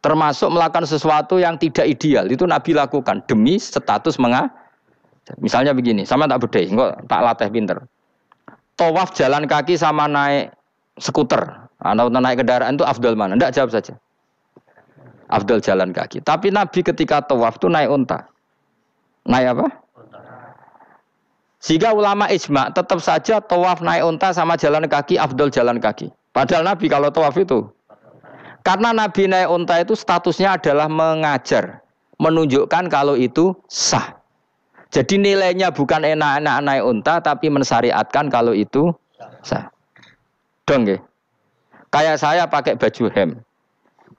Termasuk melakukan sesuatu yang tidak ideal itu Nabi lakukan demi status mengajar. Misalnya begini, sama tak bedai, kok tak latih pinter. Tawaf jalan kaki sama naik skuter atau naik kendaraan itu afdal mana? Enggak, jawab saja. Afdal jalan kaki. Tapi Nabi ketika tawaf itu naik unta. Naik apa? Sehingga ulama ijma tetap saja tawaf naik unta sama jalan kaki afdal jalan kaki. Padahal Nabi kalau tawaf itu karena Nabi naik unta itu statusnya adalah mengajar, menunjukkan kalau itu sah. Jadi nilainya bukan enak-enak naik unta tapi mensyariatkan kalau itu sah. Dong nggih. Kayak saya pakai baju hem.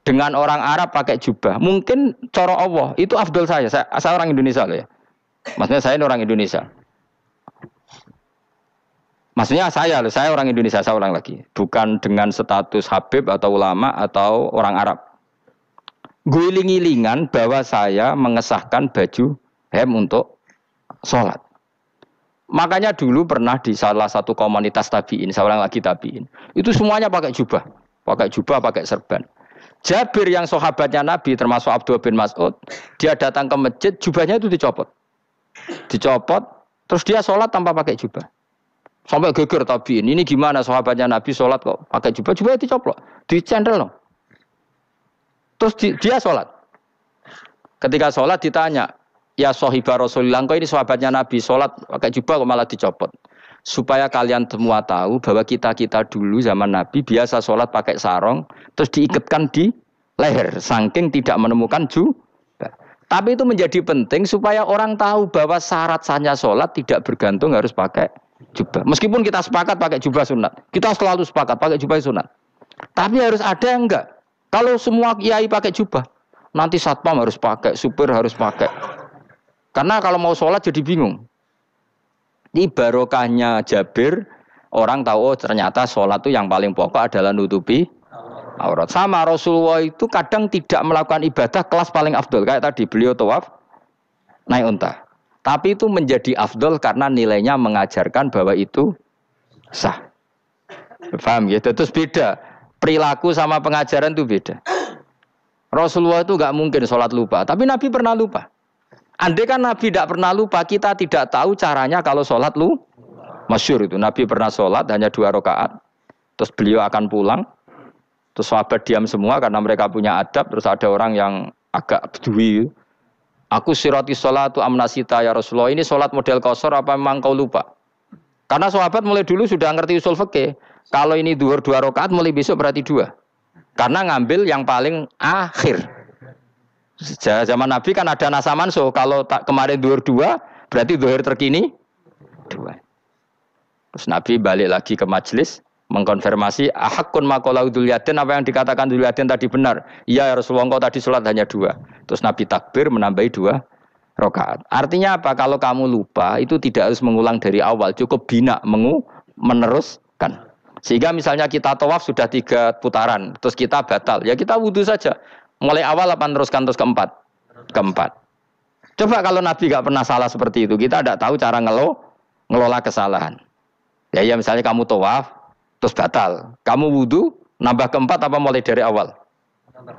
Dengan orang Arab pakai jubah. Mungkin cara Allah itu afdal saya. Saya orang Indonesia loh ya. Maksudnya saya ini orang Indonesia. Maksudnya saya orang Indonesia, saya ulang lagi. Bukan dengan status Habib atau ulama atau orang Arab. Guling-gilingan bahwa saya mengesahkan baju hem untuk sholat. Makanya dulu pernah di salah satu komunitas tabi'in, saya ulang lagi tabi'in. Itu semuanya pakai jubah, pakai serban. Jabir yang sahabatnya Nabi termasuk Abdullah bin Mas'ud, dia datang ke masjid, jubahnya itu dicopot. Terus dia sholat tanpa pakai jubah. Sampai geger tabiin. Ini gimana sahabatnya Nabi sholat kok pakai jubah? Jubahnya dicoplok, dicendel loh. Terus dia sholat. Ketika sholat ditanya, ya sahibah Rasulullah, kok ini sahabatnya Nabi sholat pakai jubah kok malah dicopot? Supaya kalian semua tahu bahwa kita dulu zaman Nabi biasa sholat pakai sarung, terus diikatkan di leher, saking tidak menemukan jubah. Tapi itu menjadi penting supaya orang tahu bahwa syarat sahnya sholat tidak bergantung harus pakai jubah. Meskipun kita sepakat pakai jubah sunat. Kita selalu sepakat pakai jubah sunat. Tapi harus ada yang enggak. Kalau semua kiai pakai jubah, nanti satpam harus pakai, supir harus pakai. Karena kalau mau sholat jadi bingung. Ini barokahnya Jabir, orang tahu oh, ternyata sholat itu yang paling pokok adalah nutupi aurat. Sama Rasulullah itu kadang tidak melakukan ibadah kelas paling afdol. Kayak tadi beliau tawaf naik unta. Tapi itu menjadi afdol karena nilainya mengajarkan bahwa itu sah. Paham ya? Terus beda. Perilaku sama pengajaran itu beda. Rasulullah itu enggak mungkin sholat lupa. Tapi Nabi pernah lupa. Andai kan Nabi tidak pernah lupa, kita tidak tahu caranya kalau sholat masyhur itu. Nabi pernah sholat hanya 2 rakaat. Terus beliau akan pulang. Terus sahabat diam semua karena mereka punya adab. Terus ada orang yang agak bedui. Aku sirati sholatu amnasita ya Rasulullah. Ini sholat model qashar apa memang kau lupa? Karena sahabat mulai dulu sudah ngerti usul fikih. Kalau ini zuhur 2 rakaat mulai besok berarti 2. Karena ngambil yang paling akhir. Zaman Nabi kan ada nasa mansuh. Kalau kemarin zuhur 2 berarti zuhur terkini 2. Terus Nabi balik lagi ke majelis mengkonfirmasi ahakun maqalau Dzulyaden, apa yang dikatakan Dzulyaden tadi benar. Iya ya Rasulullah, engkau tadi sholat hanya 2. Terus Nabi takbir menambahi 2 rakaat. Artinya apa? Kalau kamu lupa itu tidak harus mengulang dari awal, cukup bina meneruskan. Sehingga misalnya kita tawaf sudah 3 putaran, terus kita batal, ya kita wudu saja. Mulai awal apa teruskan terus keempat? Coba kalau Nabi gak pernah salah seperti itu, kita tidak tahu cara ngelola kesalahan. Ya misalnya kamu tawaf terus batal. Kamu wudu, nambah keempat apa mulai dari awal?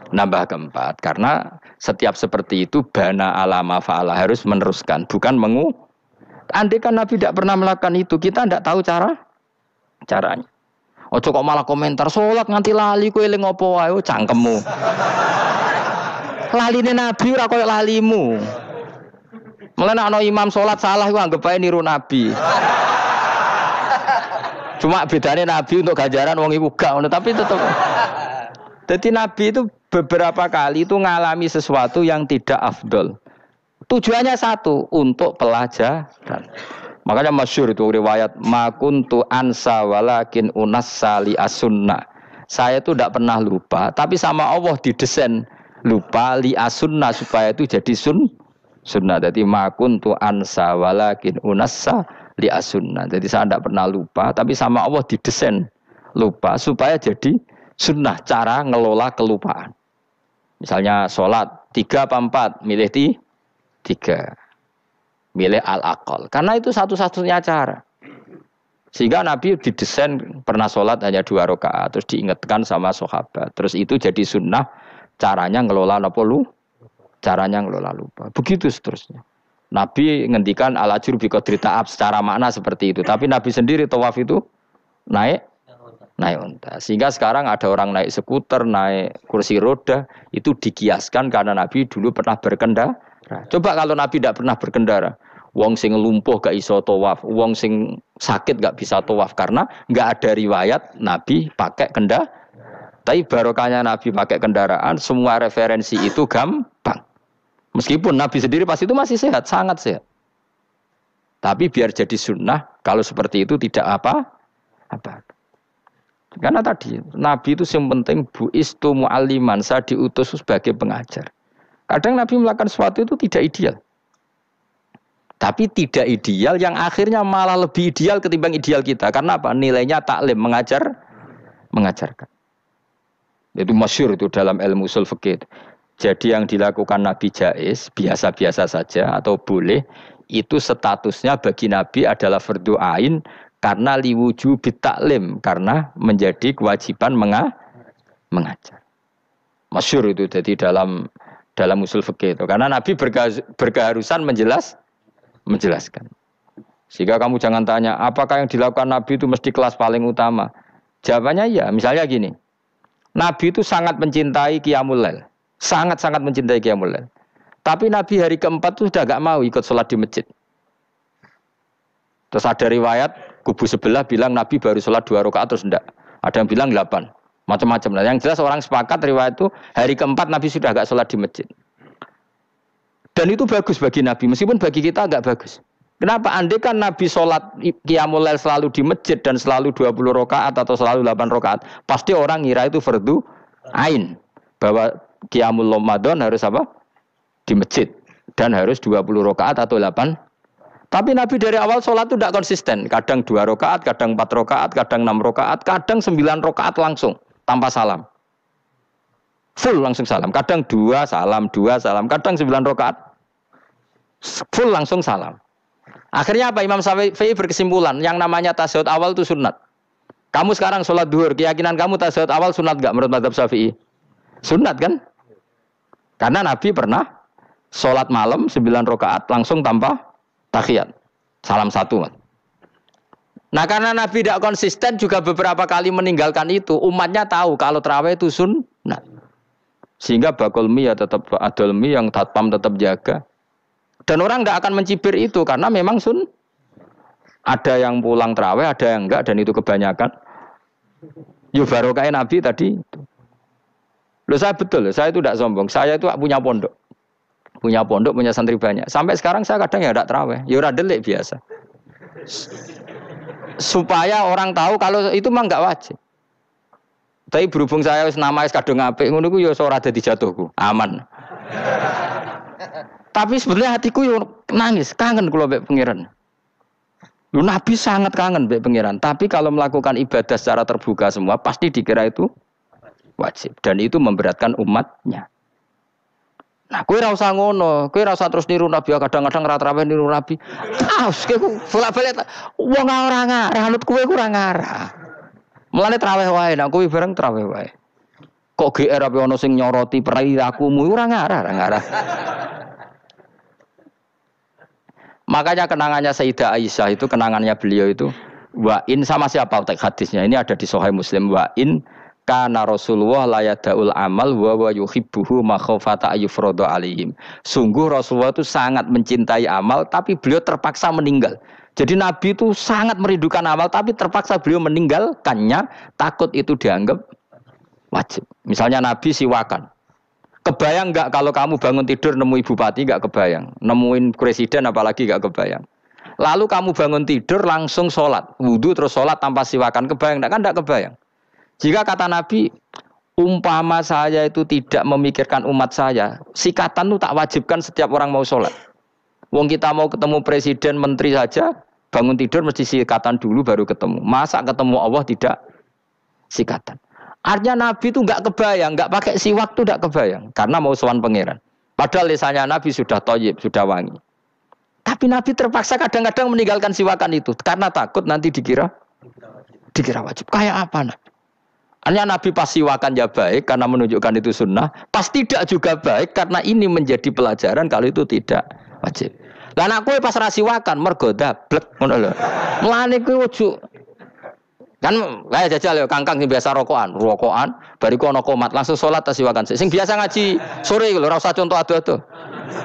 Nambah keempat. Karena setiap seperti itu, bana alama fa'ala harus meneruskan. Bukan andai kan Nabi tidak pernah melakukan itu, kita tidak tahu caranya. Ojo kok malah komentar, sholat nganti lali, kowe eling opo wae, cangkemmu. Laline Nabi ora koyo lalimu. Mulane ana imam sholat salah iku anggap bae niru Nabi. Cuma bedanya Nabi untuk ganjaran wong iku gak ngono, tapi tetap. Jadi Nabi itu beberapa kali itu ngalami sesuatu yang tidak afdol. Tujuannya satu, untuk pelajaran. Makanya masyhur itu riwayat ma kuntu ansa walakin unassa li as-sunnah. Saya itu tidak pernah lupa, tapi sama Allah didesain lupa li as-sunnah supaya itu jadi sunnah. Jadi ma kuntu ansa walakin unassa li as-sunnah. Jadi saya tidak pernah lupa, tapi sama Allah didesain lupa supaya jadi sunnah cara ngelola kelupaan. Misalnya sholat 3 apa 4, milih 3. Milih al-aqal. Karena itu satu-satunya cara. Sehingga Nabi didesain pernah sholat hanya 2 rakaat, terus diingatkan sama sahabat. Terus itu jadi sunnah caranya ngelola apa caranya ngelola lupa. Begitu seterusnya. Nabi ngendikan al-ajru bi qadri ta'ab secara makna seperti itu. Tapi Nabi sendiri tawaf itu naik unta. Sehingga sekarang ada orang naik skuter, naik kursi roda, itu dikiaskan karena Nabi dulu pernah berkendara. Coba kalau Nabi tidak pernah berkendara, wong sing lumpuh gak iso tawaf, wong sing sakit gak bisa tawaf karena gak ada riwayat Nabi pakai kendaraan. Tapi barokahnya Nabi pakai kendaraan, semua referensi itu gampang. Meskipun Nabi sendiri pas itu masih sehat, sangat sehat. Tapi biar jadi sunnah, kalau seperti itu tidak apa. Karena tadi, Nabi itu yang penting, bu'istu mu'alliman, saya diutus sebagai pengajar. Kadang Nabi melakukan sesuatu itu tidak ideal. Tapi tidak ideal yang akhirnya malah lebih ideal ketimbang ideal kita. Karena apa? Nilainya taklim, mengajarkan. Itu masyhur itu dalam ilmu ushul fikih. Jadi yang dilakukan Nabi jaiz, biasa-biasa saja atau boleh, itu statusnya bagi Nabi adalah fardhu ain karena liwujubit taklim, karena menjadi kewajiban mengajar. Masyhur itu jadi dalam usul fikih itu. Karena Nabi berkeharusan menjelaskan. Sehingga kamu jangan tanya, apakah yang dilakukan Nabi itu mesti kelas paling utama? Jawabannya ya, misalnya gini. Nabi itu sangat mencintai Qiyamul Lail. Sangat-sangat mencintai Qiyamul Lail. Tapi Nabi hari keempat itu sudah gak mau ikut sholat di masjid. Terus ada riwayat, kubu sebelah bilang Nabi baru sholat 2 rakaat terus enggak. Ada yang bilang 8. Macam-macam. Nah, yang jelas orang sepakat riwayat itu, hari keempat Nabi sudah gak sholat di masjid. Dan itu bagus bagi Nabi, meskipun bagi kita agak bagus. Kenapa? Andai kan Nabi sholat Qiyamul Lail selalu di masjid dan selalu 20 rakaat atau selalu 8 rakaat, pasti orang ngira itu fardhu ain. Bahwa Qiyamul Ramadan harus apa? Di masjid. Dan harus 20 rakaat atau 8. Tapi Nabi dari awal sholat itu tidak konsisten. Kadang 2 rakaat, kadang 4 rakaat, kadang 6 rakaat, kadang 9 rakaat langsung tanpa salam. Full langsung salam. Kadang 2 salam, kadang 9 rakaat full langsung salam. Akhirnya apa? Imam Syafi'i berkesimpulan, yang namanya tasyahud awal itu sunat. Kamu sekarang sholat duhur, keyakinan kamu tasyahud awal sunat gak menurut mazhab Syafi'i? Sunat kan? Karena Nabi pernah sholat malam 9 rakaat langsung tanpa tahiyat. Salam 1. Nah karena Nabi tidak konsisten juga beberapa kali meninggalkan itu, umatnya tahu kalau tarawih itu sunat. Sehingga bakul mie ya tetap adol mie yang tatpam tetap jaga. Dan orang tidak akan mencibir itu karena memang ada yang pulang tarawih, ada yang enggak, dan itu kebanyakan. Yo barokah Nabi tadi. Loh saya betul, saya itu tidak sombong. Saya itu punya pondok, punya santri banyak. Sampai sekarang saya kadang ya tidak tarawih, ya ora delik biasa. Supaya orang tahu kalau itu mah enggak wajib. Tapi berhubung saya wis nama wis kadung apik ngono ku ya ora dadi jatuhku, aman. Tapi sebenarnya hatiku yo nangis, kangen kula mbek pangeran. Lu Nabi sangat kangen mbek pangeran, tapi kalau melakukan ibadah secara terbuka semua pasti dikira itu wajib dan itu memberatkan umatnya. Nah, kowe ora usah ngono, kowe ora usah terus niru Nabi, kadang-kadang ra traweh niru Nabi. Kowe bolak-balik wong ora ngarah, anut kowe ora ngarah. Mulane traweh wae, nek kowe bareng traweh wae. Kok GR apa ono sing nyoroti perilakumu ora ngarah. Makanya kenangannya Sayyidah Aisyah itu, kenangannya beliau itu, wa in sama siapa teks hadisnya, ini ada di Sahih Muslim, wa in kana Rasulullah la yadaul amal wa yuhibbuhu makhafata ayyufradu alaihim. Sungguh Rasulullah itu sangat mencintai amal tapi beliau terpaksa meninggal. Jadi Nabi itu sangat merindukan amal tapi terpaksa beliau meninggalkannya, takut itu dianggap wajib. Misalnya Nabi siwakan. Kebayang enggak kalau kamu bangun tidur nemu bupati, enggak kebayang. Nemuin presiden apalagi enggak kebayang. Lalu kamu bangun tidur langsung sholat, wudu terus sholat tanpa siwakan, kebayang enggak? Kan enggak kebayang. Jika kata Nabi, umpama saya itu tidak memikirkan umat saya, sikatan itu tak wajibkan setiap orang mau sholat. Wong kita mau ketemu presiden, menteri saja, bangun tidur mesti sikatan dulu baru ketemu. Masa ketemu Allah tidak sikatan? Artinya Nabi itu enggak kebayang, enggak pakai siwak itu enggak kebayang. Karena mau sowan pangeran. Padahal lisannya Nabi sudah thayyib, sudah wangi. Tapi Nabi terpaksa kadang-kadang meninggalkan siwakan itu. Karena takut nanti dikira wajib. Kayak apa Nabi? Hanya Nabi pas siwakan ya baik karena menunjukkan itu sunnah, pas tidak juga baik karena ini menjadi pelajaran kalau itu tidak wajib. Lah nek kowe pas ra siwakan mergo dablek ngono lho. Mulane kowe ojo kan kayak jajal ya kangkang sing biasa rokokan, bariku ana komat langsung salat tas siwakan. Sing biasa ngaji sore lho ora usah contoh ado-ado.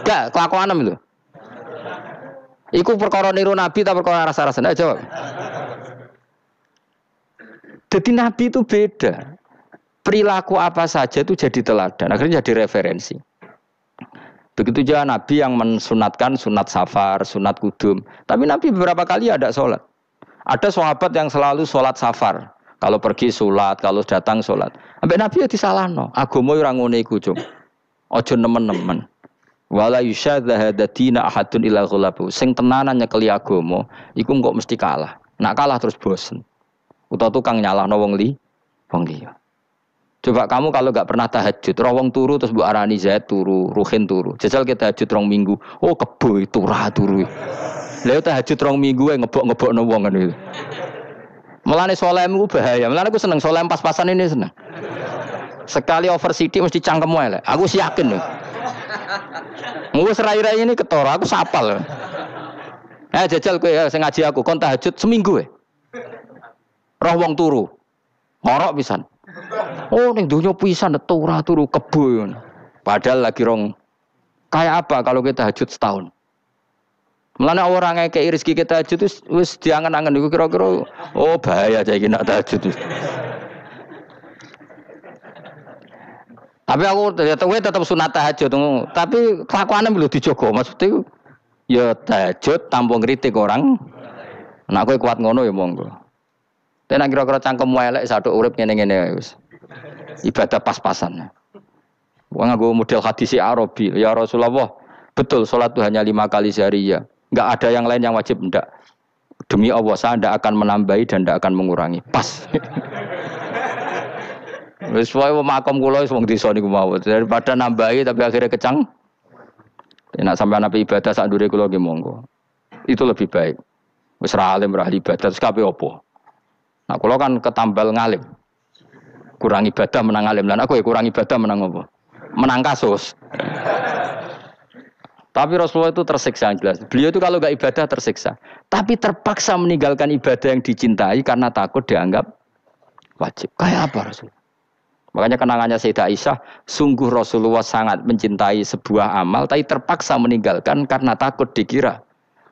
Gak kelakuanem lho. Iku perkara niru Nabi ta perkara rasa-rasane jawab. Jadi Nabi itu beda. Perilaku apa saja itu jadi teladan. Akhirnya jadi referensi. Begitu juga Nabi yang mensunatkan sunat safar, sunat kudum. Tapi Nabi beberapa kali ada sholat. Ada sahabat yang selalu sholat safar. Kalau pergi sholat, kalau datang sholat. Sampai Nabi ya disalahno. Agama orang ngene iku, Cung. Ojo nemen-nemen. Wala yusyadza hadatina ahadun ila ghulabu. Sing tenanan nyekeli agama, iku kok mesti kalah. Nak kalah terus bosen. Utawa tukang nyalahno wong liya. Coba kamu kalau enggak pernah tahajud, roh wong turu terus mbok arani Zaid turu, Ruhin turu. Jajal kita tahajud 2 minggu. Oh kebo turu. Lha tahajud 2 minggu ngebok-ngebokno wong ngono itu. Mulane salehmu bahaya. Mulane aku seneng saleh pas-pasan ini seneng. Sekali over sidik mesti cangkemmu elek. Aku yakin lho. Ngurus rai-rai ini ketara, aku sapal. Jajal kowe sing ngaji aku kon tahajud seminggu roh wong turu. Ngorok pisan. Oh ning donya pisan turu kebo. Padahal lagi rong kayak apa kalau kita tahajud setahun. Mulane orang ngekeki rezeki kita tahajud wis diangen-angen iku kira-kira oh bahaya saiki nak tahajud. Tapi aku tetap sunat tahajud, tapi kelakuannya belum dijogo. Maksudnya ya tahajud tanpa ngritik orang. Nek kowe kuat ngono ya monggo. Tenan kira-kira cangkemmu elek saduk urip ngene-ngene wis. Ibadah pas-pasan. Wong nggo model hadis Arabi, ya Rasulullah, betul salat itu hanya 5 kali sehari ya. Enggak ada yang lain yang wajib ndak. Demi Allah saya ndak akan menambahi dan ndak akan mengurangi. Pas. Wis wae makom kula wis wong desa niku mawon. Daripada nambahi tapi akhirnya kecang. Nek sampean ape ibadah sak ndure kula nggih monggo. Itu lebih baik. Wis ra alim ra ibadah terus kabeh apa? Nah, kula kan ketambal ngalim. Kurang ibadah menang alim. Lan aku ya kurang ibadah menang apa? Menang kasus. Tapi Rasulullah itu tersiksa jelas. Beliau itu kalau enggak ibadah tersiksa. Tapi terpaksa meninggalkan ibadah yang dicintai karena takut dianggap wajib. Kayak apa Rasul? Makanya kenangannya Sayyidah Aisyah, sungguh Rasulullah sangat mencintai sebuah amal, tapi terpaksa meninggalkan karena takut dikira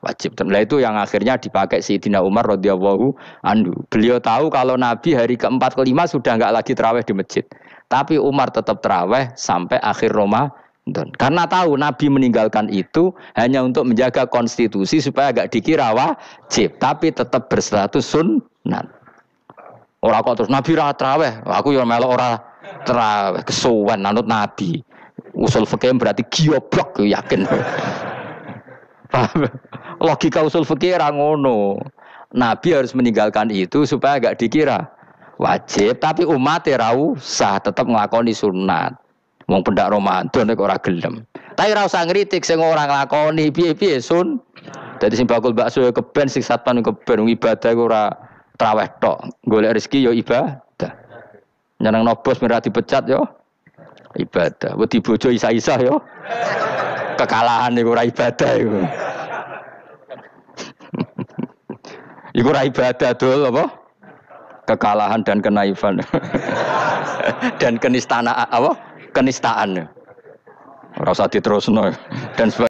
wajib. Dan itu yang akhirnya dipakai Sayyidina Umar radhiyallahu anhu. Beliau tahu kalau Nabi hari ke-4 ke-5 sudah enggak lagi tarawih di masjid. Tapi Umar tetap tarawih sampai akhir Ramadan. Karena tahu Nabi meninggalkan itu hanya untuk menjaga konstitusi supaya enggak dikira wajib, tapi tetap berstatus sunnah. Ora kok terus Nabi ra tarawih, aku ya melok ora tarawih kesuwen anut Nabi. Usul fikih berarti gioblok yakin. Logika usul fikih ra ngono. Nabi harus meninggalkan itu supaya enggak dikira wajib, tapi umat ora usah tetap nglakoni sunat. Wong pendak Ramadan nek ora gelem. Tapi ora usah ngritik sing ora nglakoni piye-piye sun. Dadi sing bakul bakso keben sing satpan keben ibadah ora traweh tok. Golek rezeki ya ibadah. Nyenengno bos merah dipecat yo ibadah. Wedi bojo isa-isa yo kekalahan iku ora ibadah iku. Iku ora ibadah dul apa? Kekalahan dan kenaifan. Dan kenistaan apa? Kenistaan. Ora usah diterusno dan